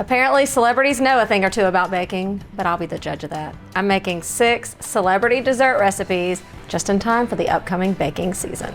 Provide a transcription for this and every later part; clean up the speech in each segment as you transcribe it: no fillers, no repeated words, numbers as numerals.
Apparently celebrities know a thing or two about baking, but I'll be the judge of that. I'm making 6 celebrity dessert recipes just in time for the upcoming baking season.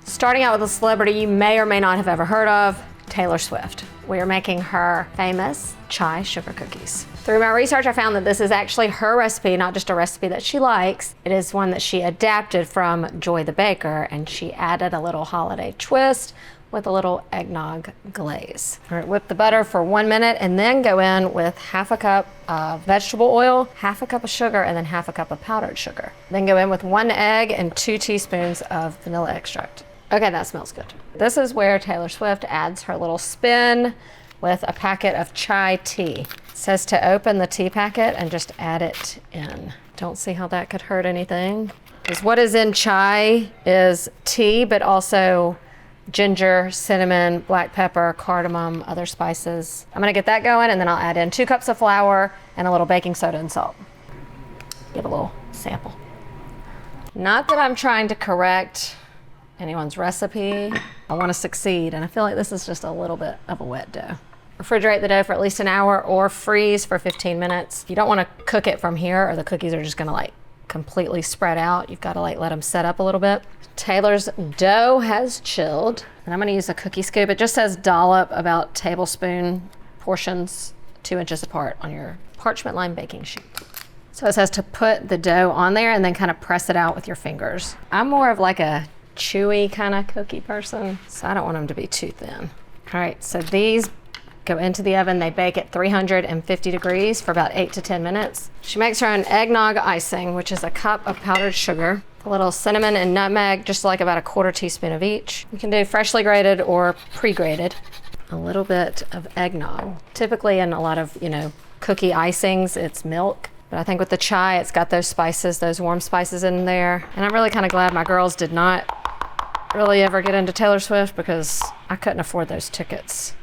Starting out with a celebrity you may or may not have ever heard of, Taylor Swift. We are making her famous chai sugar cookies. Through my research, I found that this is actually her recipe, not just a recipe that she likes. It is one that she adapted from Joy the Baker, and she added a little holiday twist with a little eggnog glaze. All right, whip the butter for 1 minute and then go in with half a cup of vegetable oil, half a cup of sugar, and then half a cup of powdered sugar. Then go in with 1 egg and 2 teaspoons of vanilla extract. Okay, that smells good. This is where Taylor Swift adds her little spin with a packet of chai tea. It says to open the tea packet and just add it in. Don't see how that could hurt anything. Because what is in chai is tea, but also ginger, cinnamon, black pepper, cardamom, other spices. I'm gonna get that going, and then I'll add in 2 cups of flour and a little baking soda and salt. Give a little sample. Not that I'm trying to correct anyone's recipe. I want to succeed, and I feel like this is just a little bit of a wet dough. Refrigerate the dough for at least an hour or freeze for 15 minutes. You don't want to cook it from here or the cookies are just going to like completely spread out. You've got to like let them set up a little bit. Taylor's dough has chilled, and I'm going to use a cookie scoop. It just says dollop about tablespoon portions 2 inches apart on your parchment lined baking sheet. So it says to put the dough on there and then kind of press it out with your fingers. I'm more of like a chewy kind of cookie person, so I don't want them to be too thin. All right, so these go into the oven. They bake at 350 degrees for about 8 to 10 minutes. She makes her own eggnog icing, which is a cup of powdered sugar, a little cinnamon and nutmeg, just like about a 1/4 teaspoon of each. You can do freshly grated or pre-grated. A little bit of eggnog. Typically in a lot of, cookie icings, it's milk. But I think with the chai, it's got those spices, those warm spices in there. And I'm really kind of glad my girls did not really ever get into Taylor Swift because I couldn't afford those tickets.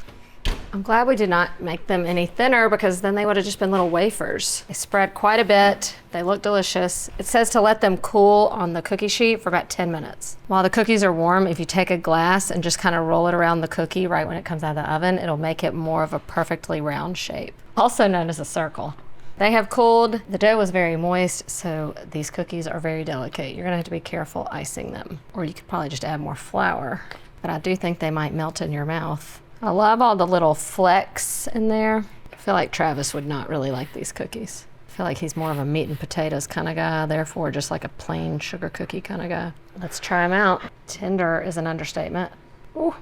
I'm glad we did not make them any thinner because then they would have just been little wafers. They spread quite a bit. They look delicious. It says to let them cool on the cookie sheet for about 10 minutes. While the cookies are warm, if you take a glass and just kind of roll it around the cookie right when it comes out of the oven, it'll make it more of a perfectly round shape, also known as a circle. They have cooled. The dough was very moist, so these cookies are very delicate. You're gonna have to be careful icing them, or you could probably just add more flour, but I do think they might melt in your mouth. I love all the little flecks in there. I feel like Travis would not really like these cookies. I feel like he's more of a meat and potatoes kind of guy, therefore just like a plain sugar cookie kind of guy. Let's try them out. Tender is an understatement. Ooh.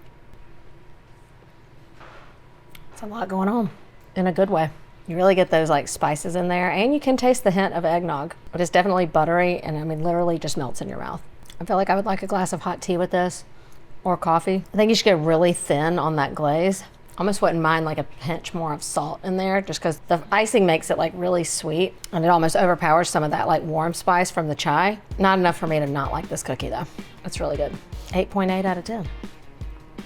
It's a lot going on in a good way. You really get those like spices in there, and you can taste the hint of eggnog, but it's definitely buttery, and I mean literally just melts in your mouth. I feel like I would like a glass of hot tea with this, or coffee. I think you should go really thin on that glaze. Almost wouldn't mind like a pinch more of salt in there, just because the icing makes it like really sweet, and it almost overpowers some of that like warm spice from the chai. Not enough for me to not like this cookie though. It's really good. 8.8 out of 10.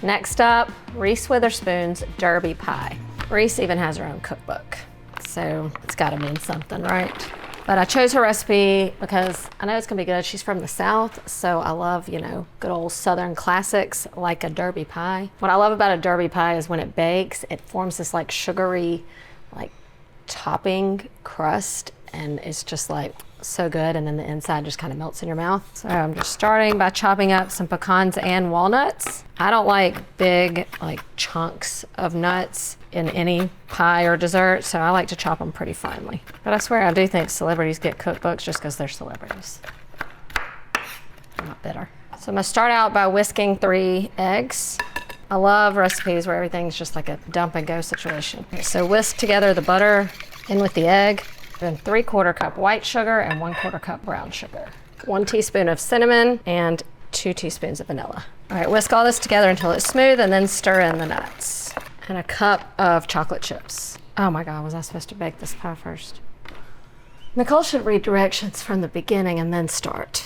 Next up, Reese Witherspoon's Derby Pie. Reese even has her own cookbook, so it's gotta mean something, right? But I chose her recipe because I know it's gonna be good. She's from the South, so I love, good old Southern classics like a Derby pie. What I love about a Derby pie is when it bakes, it forms this like sugary, like topping crust, and it's just like so good, and then the inside just kind of melts in your mouth. So I'm just starting by chopping up some pecans and walnuts. I don't like big like chunks of nuts in any pie or dessert, so I like to chop them pretty finely. But I swear I do think celebrities get cookbooks just because they're celebrities. I'm not bitter. So I'm gonna start out by whisking 3 eggs. I love recipes where everything's just like a dump and go situation. So whisk together the butter in with the egg, then 3/4 cup white sugar and 1/4 cup brown sugar. 1 teaspoon of cinnamon and 2 teaspoons of vanilla. All right, whisk all this together until it's smooth and then stir in the nuts. And a cup of chocolate chips. Oh my God, was I supposed to bake this pie first? Nicole should read directions from the beginning and then start.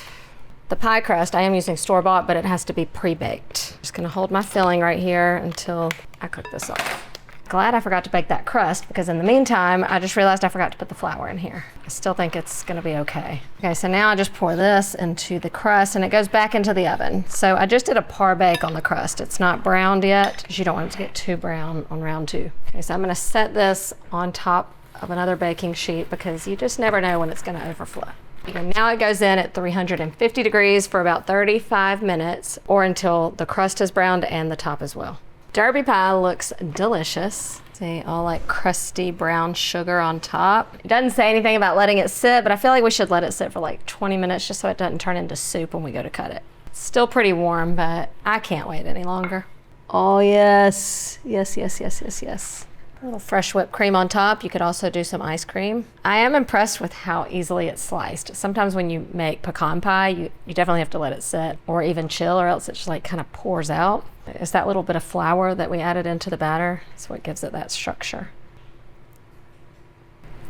The pie crust, I am using store-bought, but it has to be pre-baked. Just gonna hold my filling right here until I cook this off. Glad I forgot to bake that crust because in the meantime, I just realized I forgot to put the flour in here. I still think it's gonna be okay. Okay, so now I just pour this into the crust and it goes back into the oven. So I just did a par bake on the crust. It's not browned yet because you don't want it to get too brown on round 2. Okay, so I'm gonna set this on top of another baking sheet because you just never know when it's gonna overflow. And now it goes in at 350 degrees for about 35 minutes or until the crust is browned and the top as well. Derby pie looks delicious. See, all like crusty brown sugar on top. It doesn't say anything about letting it sit, but I feel like we should let it sit for like 20 minutes just so it doesn't turn into soup when we go to cut it. It's still pretty warm, but I can't wait any longer. Oh yes, yes, yes, yes, yes, yes. A little fresh whipped cream on top. You could also do some ice cream. I am impressed with how easily it's sliced. Sometimes when you make pecan pie, you definitely have to let it sit or even chill or else it just like kind of pours out. It's that little bit of flour that we added into the batter. That's what gives it that structure.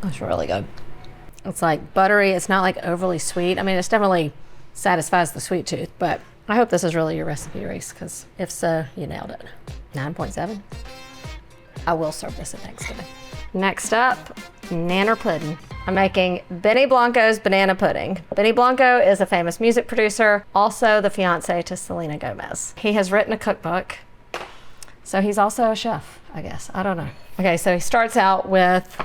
It's really good. It's like buttery. It's not like overly sweet. I mean, it's definitely satisfies the sweet tooth, but I hope this is really your recipe, Reese, because if so, you nailed it. 9.7. I will serve this at Thanksgiving. Next up, nanner pudding. I'm making Benny Blanco's banana pudding. Benny Blanco is a famous music producer, also the fiance to Selena Gomez. He has written a cookbook, so he's also a chef, I guess. I don't know. Okay, so he starts out with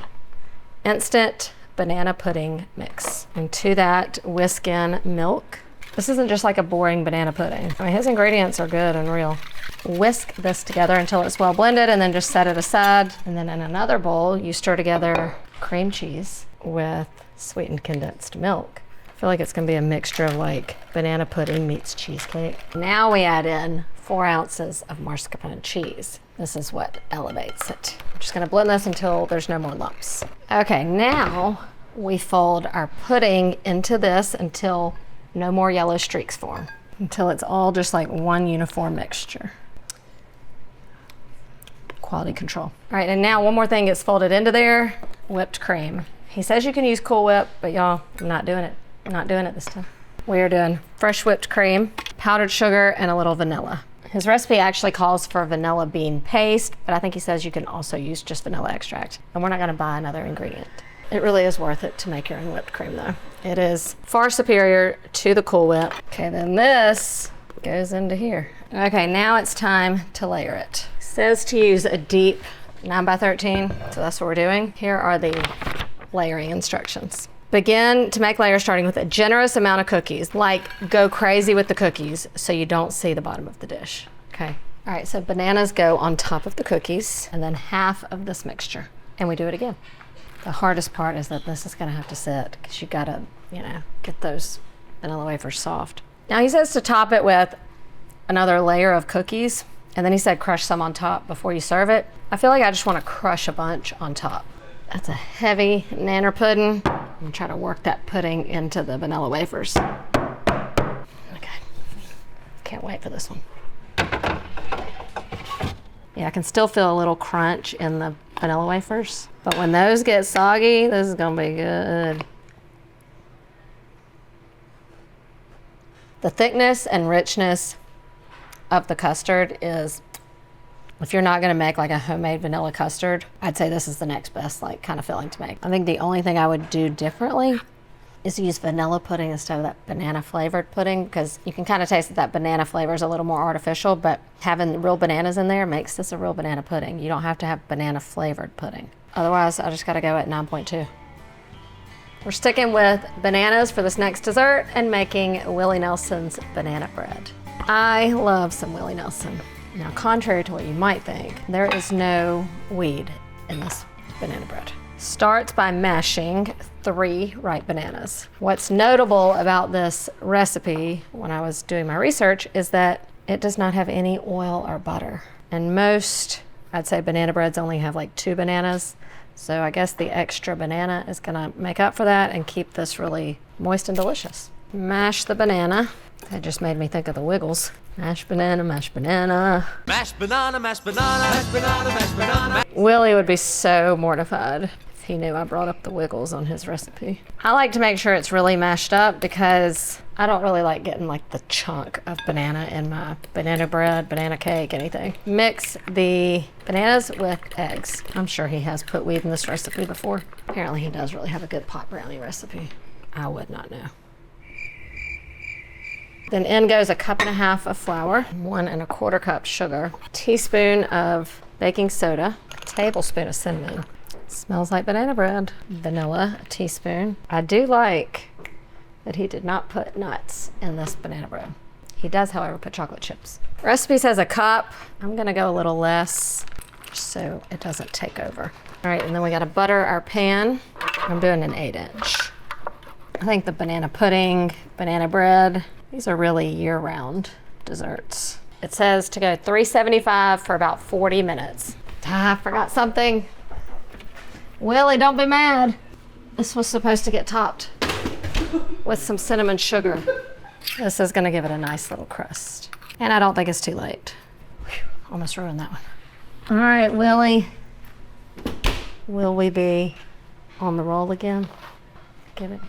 instant banana pudding mix. And to that, whisk in milk. This isn't just like a boring banana pudding. I mean, his ingredients are good and real. Whisk this together until it's well blended and then just set it aside. And then in another bowl, you stir together cream cheese with sweetened condensed milk. I feel like it's gonna be a mixture of like banana pudding meets cheesecake. Now we add in 4 ounces of mascarpone cheese. This is what elevates it. I'm just gonna blend this until there's no more lumps. Okay, now we fold our pudding into this until no more yellow streaks form, until it's all just like one uniform mixture. Quality control. All right, and now one more thing gets folded into there, whipped cream. He says you can use Cool Whip, but y'all, I'm not doing it. I'm not doing it this time. We are doing fresh whipped cream, powdered sugar, and a little vanilla. His recipe actually calls for vanilla bean paste, but I think he says you can also use just vanilla extract. And we're not gonna buy another ingredient. It really is worth it to make your own whipped cream though. It is far superior to the Cool Whip. Okay, then this goes into here. Okay, now it's time to layer it. It says to use a deep 9x13, so that's what we're doing. Here are the layering instructions. Begin to make layers starting with a generous amount of cookies. Like, go crazy with the cookies so you don't see the bottom of the dish. Okay. All right, so bananas go on top of the cookies and then half of this mixture. And we do it again. The hardest part is that this is gonna have to sit because you gotta, get those vanilla wafers soft. Now he says to top it with another layer of cookies, and then he said crush some on top before you serve it. I feel like I just wanna crush a bunch on top. That's a heavy nanner pudding. I'm gonna try to work that pudding into the vanilla wafers. Okay, can't wait for this one. Yeah, I can still feel a little crunch in the vanilla wafers, but when those get soggy, this is gonna be good. The thickness and richness of the custard is, if you're not gonna make like a homemade vanilla custard, I'd say this is the next best like kind of filling to make. I think the only thing I would do differently is use vanilla pudding instead of that banana flavored pudding, because you can kind of taste that banana flavor is a little more artificial, but having real bananas in there makes this a real banana pudding. You don't have to have banana flavored pudding. Otherwise, I just gotta go at 9.2. We're sticking with bananas for this next dessert and making Willie Nelson's banana bread. I love some Willie Nelson. Now, contrary to what you might think, there is no weed in this banana bread. Starts by mashing 3 ripe bananas. What's notable about this recipe when I was doing my research is that it does not have any oil or butter. And most, I'd say banana breads only have like 2 bananas. So I guess the extra banana is gonna make up for that and keep this really moist and delicious. Mash the banana. That just made me think of the Wiggles. Mash banana, mash banana. Mash banana, mash banana, mash banana, mash banana. Willie would be so mortified if He knew I brought up the wiggles on his recipe. I like to make sure it's really mashed up because I don't really like getting like the chunk of banana in my banana bread, banana cake, anything. Mix the bananas with eggs. I'm sure he has put wheat in this recipe before. Apparently he does really have a good pot brownie recipe. I would not know. Then in goes a 1.5 cups of flour, 1 1/4 cup sugar, a teaspoon of baking soda, a tablespoon of cinnamon. Smells like banana bread. Vanilla, a teaspoon. I do like that he did not put nuts in this banana bread. He does, however, put chocolate chips. Recipe says a cup. I'm gonna go a little less so it doesn't take over. All right, and then we gotta butter our pan. I'm doing an 8-inch. I think the banana pudding, banana bread, these are really year-round desserts. It says to go 375 for about 40 minutes. I forgot something. Willie, don't be mad. This was supposed to get topped with some cinnamon sugar. This is gonna give it a nice little crust. And I don't think it's too late. Whew, almost ruined that one. All right, Willie. Will we be on the roll again? Give it.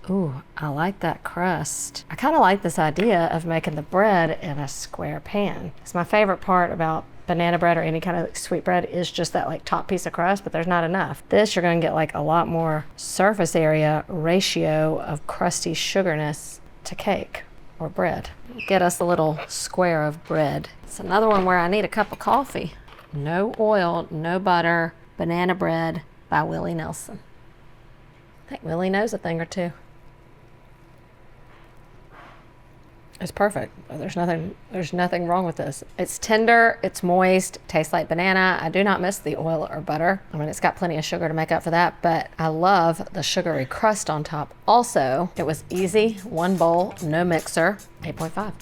Ooh, I like that crust. I kind of like this idea of making the bread in a square pan. It's my favorite part about banana bread or any kind of sweet bread is just that like top piece of crust, but there's not enough. This, you're gonna get like a lot more surface area ratio of crusty sugarness to cake or bread. Get us a little square of bread. It's another one where I need a cup of coffee. No oil, no butter, banana bread by Willie Nelson. I think Willie knows a thing or two. It's perfect. There's nothing wrong with this. It's tender, it's moist, tastes like banana. I do not miss the oil or butter. I mean, it's got plenty of sugar to make up for that, but I love the sugary crust on top. Also, it was easy, 1 bowl, no mixer, 8.5.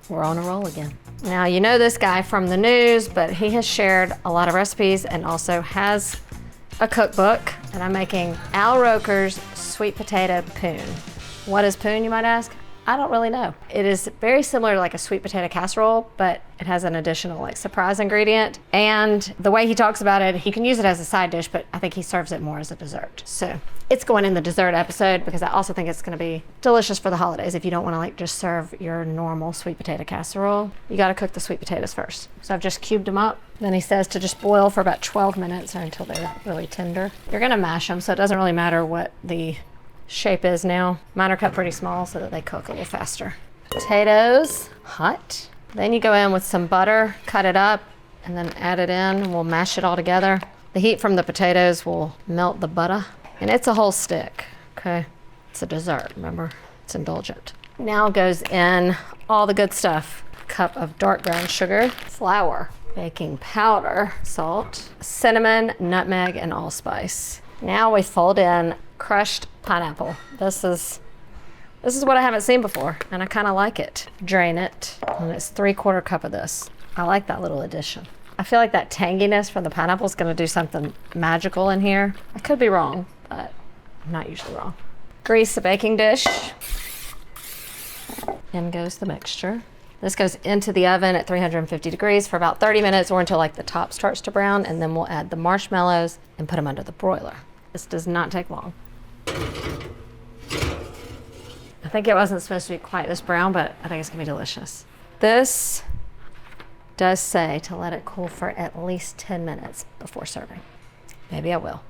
We're on a roll again. Now, you know this guy from the news, but he has shared a lot of recipes and also has a cookbook, and I'm making Roker's Sweet Potato Poon. What is poon, you might ask? I don't really know. It is very similar to like a sweet potato casserole, but it has an additional like surprise ingredient. And the way he talks about it, he can use it as a side dish, but I think he serves it more as a dessert. So it's going in the dessert episode because I also think it's gonna be delicious for the holidays. If you don't wanna like just serve your normal sweet potato casserole, you gotta cook the sweet potatoes first. So I've just cubed them up. Then he says to just boil for about 12 minutes or until they're really tender. You're gonna mash them, so it doesn't really matter what the shape is now. Mine are cut pretty small so that they cook a little faster. Potatoes, hot. Then you go in with some butter, cut it up, and then add it in, and we'll mash it all together. The heat from the potatoes will melt the butter, and it's a whole stick, okay? It's a dessert, remember? It's indulgent. Now goes in all the good stuff. Cup of dark brown sugar, flour, baking powder, salt, cinnamon, nutmeg, and allspice. Now we fold in crushed pineapple. This is what I haven't seen before, and I kind of like it. Drain it, and it's 3/4 cup of this. I like that little addition. I feel like that tanginess from the pineapple is going to do something magical in here. I could be wrong, but I'm not usually wrong. Grease the baking dish. In goes the mixture. This goes into the oven at 350 degrees for about 30 minutes or until like the top starts to brown, and then we'll add the marshmallows and put them under the broiler. This does not take long. I think it wasn't supposed to be quite this brown, but I think it's gonna be delicious. This does say to let it cool for at least 10 minutes before serving. Maybe I will.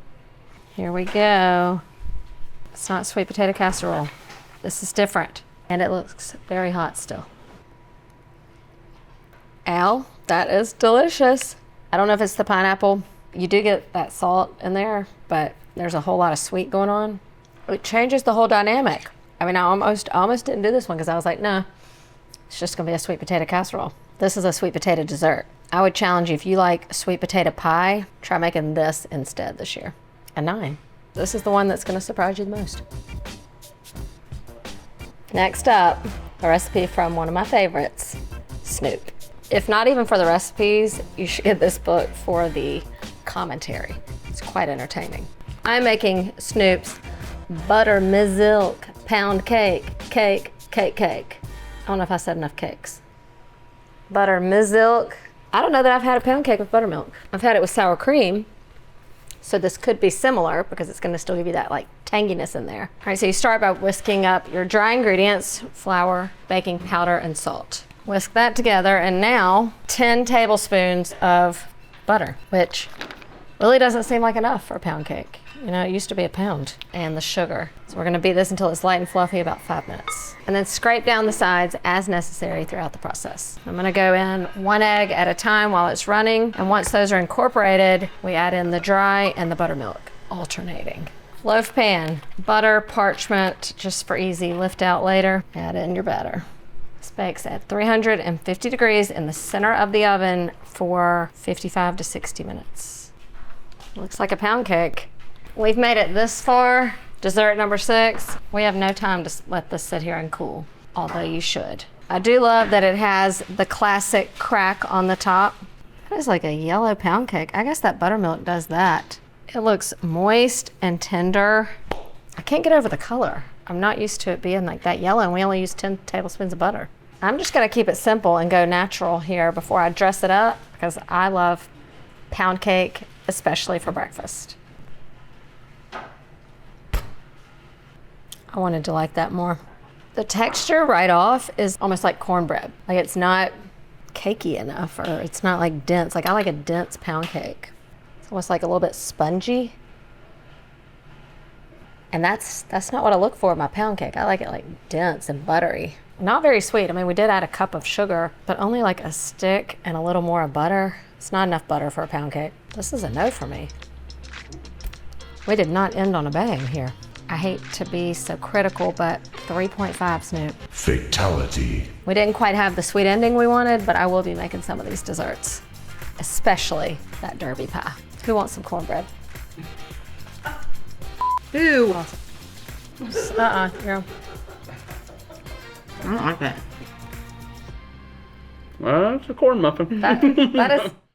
Here we go. It's not sweet potato casserole. This is different, and it looks very hot still. Ow, that is delicious. I don't know if it's the pineapple. You do get that salt in there, but there's a whole lot of sweet going on. It changes the whole dynamic. I mean, I almost didn't do this one because I was like, nah, it's just gonna be a sweet potato casserole. This is a sweet potato dessert. I would challenge you, if you like sweet potato pie, try making this instead this year. A 9. This is the one that's gonna surprise you the most. Next up, a recipe from one of my favorites, Snoop. If not even for the recipes, you should get this book for the commentary. It's quite entertaining. I'm making Snoop's Buttermiziilk Pound Cake. I don't know if I said enough cakes. Buttermiziilk. I don't know that I've had a pound cake with buttermilk. I've had it with sour cream, So this could be similar because it's gonna still give you that like tanginess in there. All right, so you start by whisking up your dry ingredients, flour, baking powder, and salt. Whisk that together, and now 10 tablespoons of butter, which really doesn't seem like enough for a pound cake. You know, it used to be a pound. And the sugar. So we're gonna beat this until it's light and fluffy, about 5 minutes. And then scrape down the sides as necessary throughout the process. I'm gonna go in 1 egg at a time while it's running. And once those are incorporated, we add in the dry and the buttermilk, alternating. Loaf pan, butter, parchment, just for easy lift out later. Add in your batter. This bakes at 350 degrees in the center of the oven for 55 to 60 minutes. Looks like a pound cake. We've made it this far. Dessert number 6. We have no time to let this sit here and cool, although you should. I do love that it has the classic crack on the top. That is like a yellow pound cake. I guess that buttermilk does that. It looks moist and tender. I can't get over the color. I'm not used to it being like that yellow, and we only use 10 tablespoons of butter. I'm just gonna keep it simple and go natural here before I dress it up, because I love pound cake, especially for breakfast. I wanted to like that more. The texture right off is almost like cornbread. Like it's not cakey enough, or it's not like dense. Like I like a dense pound cake. It's almost like a little bit spongy. And that's not what I look for in my pound cake. I like it like dense and buttery. Not very sweet. I mean, we did add a cup of sugar, but only like a stick and a little more of butter. It's not enough butter for a pound cake. This is a no for me. We did not end on a bang here. I hate to be so critical, but 3.5, Snoop. Fatality. We didn't quite have the sweet ending we wanted, but I will be making some of these desserts, especially that derby pie. Who wants some cornbread? Ew. You're... I don't like that. It's a corn muffin. that is